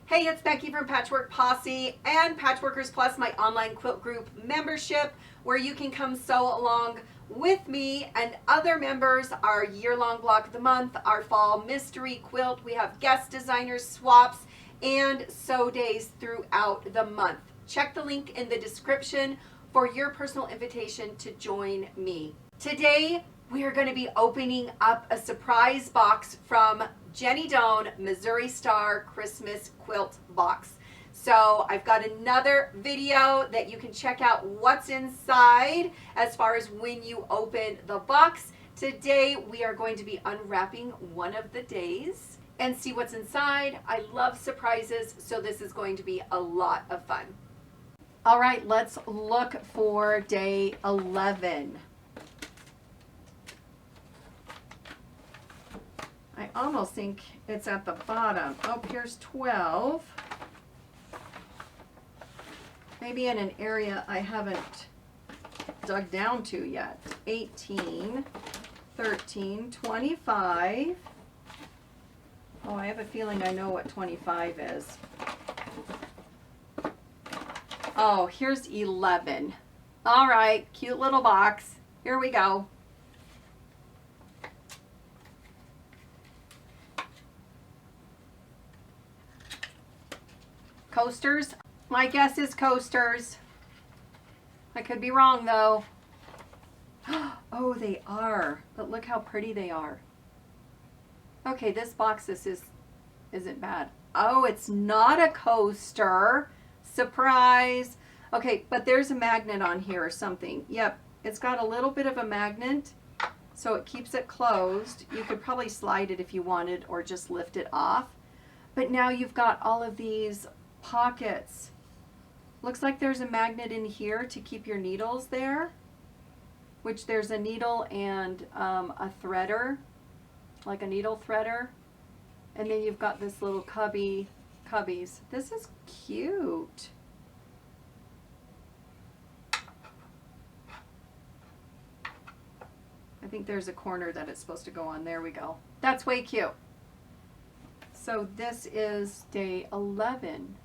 Hey, it's Becky from Patchwork Posse and Patchworkers Plus, my online quilt group membership, where you can come sew along with me and other members our year-long block of the month, our fall mystery quilt. We have guest designers, swaps, and sew days throughout the month. Check the link in the description for your personal invitation to join me. Today, we are going to be opening up a surprise box from Jenny Doan Missouiri Star Christmas Quilt Box. So I've got another video that you can check out what's inside as far as when you open the box. Today we are going to be unwrapping one of the days and see what's inside. I love surprises, so this is going to be a lot of fun. All right, let's look for day 11. I almost think it's at the bottom. Oh, here's 12. Maybe in an area I haven't dug down to yet. 18, 13, 25. Oh, I have a feeling I know what 25 is. Oh, here's 11. All right, cute little box. Here we go. Coasters? My guess is coasters. I could be wrong though. Oh, they are. But look how pretty they are. Okay, this box isn't bad. Oh, it's not a coaster. Surprise. Okay, but there's a magnet on here or something. Yep, it's got a little bit of a magnet, so it keeps it closed. You could probably slide it if you wanted or just lift it off. But now you've got all of these pockets. Looks like there's a magnet in here to keep your needles there, which there's a needle and a threader, like a needle threader. And then you've got this little cubbies. This is cute. I think there's a corner that it's supposed to go on. There we go. That's way cute. So this is day 11.